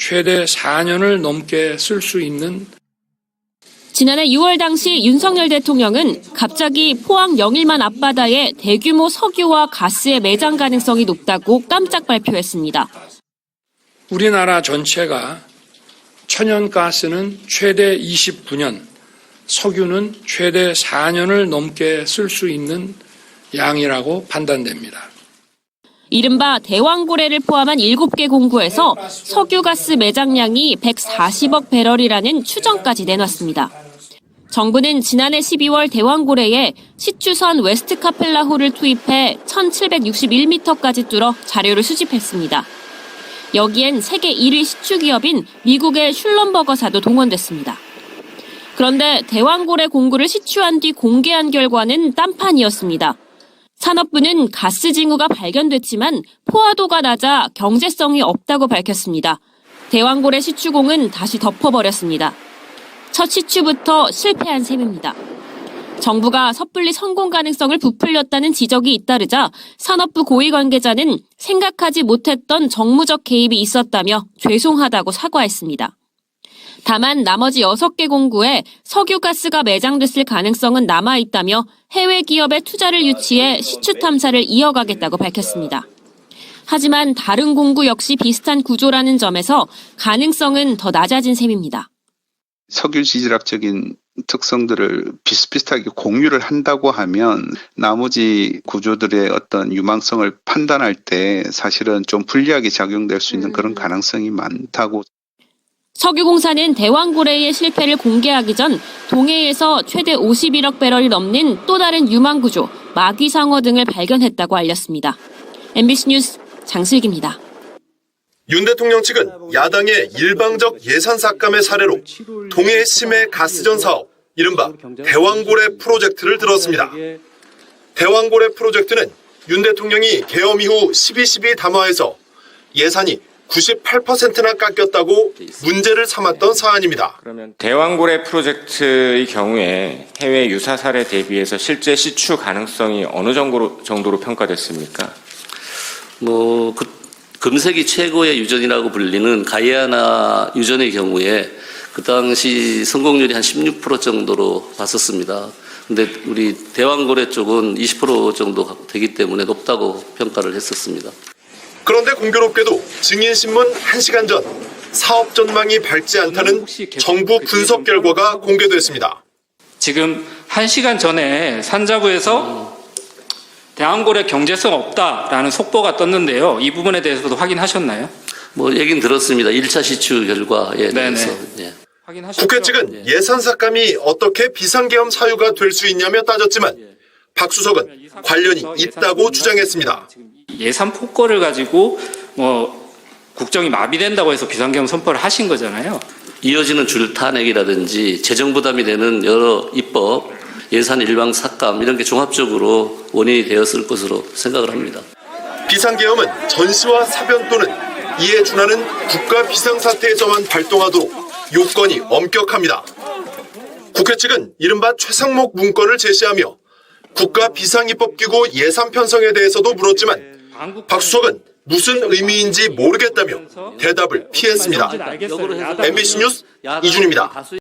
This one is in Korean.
최대 4년을 넘게 쓸 수 있는 지난해 6월 당시 윤석열 대통령은 갑자기 포항 영일만 앞바다에 대규모 석유와 가스의 매장 가능성이 높다고 깜짝 발표했습니다. 우리나라 전체가 천연가스는 최대 29년, 석유는 최대 4년을 넘게 쓸 수 있는 양이라고 판단됩니다. 이른바 대왕고래를 포함한 7개 공구에서 석유가스 매장량이 140억 배럴이라는 추정까지 내놨습니다. 정부는 지난해 12월 대왕고래에 시추선 웨스트 카펠라호를 투입해 1761m까지 뚫어 자료를 수집했습니다. 여기엔 세계 1위 시추기업인 미국의 슐럼버거사도 동원됐습니다. 그런데 대왕고래 공구를 시추한 뒤 공개한 결과는 딴판이었습니다. 산업부는 가스 징후가 발견됐지만 포화도가 낮아 경제성이 없다고 밝혔습니다. 대왕고래 시추공은 다시 덮어버렸습니다. 첫 시추부터 실패한 셈입니다. 정부가 섣불리 성공 가능성을 부풀렸다는 지적이 잇따르자 산업부 고위 관계자는 생각하지 못했던 정무적 개입이 있었다며 죄송하다고 사과했습니다. 다만 나머지 6개 공구에 석유가스가 매장됐을 가능성은 남아있다며 해외 기업의 투자를 유치해 시추 탐사를 이어가겠다고 밝혔습니다. 하지만 다른 공구 역시 비슷한 구조라는 점에서 가능성은 더 낮아진 셈입니다. 석유 지질학적인 특성들을 비슷비슷하게 공유를 한다고 하면 나머지 구조들의 어떤 유망성을 판단할 때 사실은 좀 불리하게 작용될 수 있는 그런 가능성이 많다고. 석유공사는 대왕고래의 실패를 공개하기 전 동해에서 최대 51억 배럴이 넘는 또 다른 유망 구조, 마귀상어 등을 발견했다고 알렸습니다. MBC 뉴스 장슬기입니다. 윤 대통령 측은 야당의 일방적 예산 삭감의 사례로 동해 심해 가스전 사업, 이른바 대왕고래 프로젝트를 들었습니다. 대왕고래 프로젝트는 윤 대통령이 계엄 이후 12.12 담화에서 예산이 98%나 깎였다고 문제를 삼았던 사안입니다. 그러면 대왕고래 프로젝트의 경우에 해외 유사 사례 대비해서 실제 시추 가능성이 어느 정도로 평가됐습니까? 금색이 최고의 유전이라고 불리는 가이아나 유전의 경우에 그 당시 성공률이 한 16% 정도로 봤었습니다. 근데 우리 대왕고래 쪽은 20% 정도 되기 때문에 높다고 평가를 했었습니다. 그런데 공교롭게도 증인신문 1시간 전 사업 전망이 밝지 않다는 정부 분석 결과가 공개됐습니다. 지금 1시간 전에 산자부에서 대왕고래 경제성 없다라는 속보가 떴는데요. 이 부분에 대해서도 확인하셨나요? 얘긴 들었습니다. 1차 시추 결과에 대해서. 예. 국회 측은 예산 삭감이 어떻게 비상계엄 사유가 될 수 있냐며 따졌지만 박 수석은 관련이 있다고 주장했습니다. 예산 폭거를 가지고 국정이 마비된다고 해서 비상계엄 선포를 하신 거잖아요. 이어지는 줄타내기라든지 재정 부담이 되는 여러 입법, 예산 일방 삭감 이런 게 종합적으로 원인이 되었을 것으로 생각을 합니다. 비상계엄은 전시와 사변 또는 이에 준하는 국가 비상사태에서만 발동하도록 요건이 엄격합니다. 국회 측은 이른바 최상목 문건을 제시하며 국가 비상입법기구 예산 편성에 대해서도 물었지만 박 수석은 무슨 의미인지 모르겠다며 대답을 피했습니다. MBC 뉴스 이준입니다.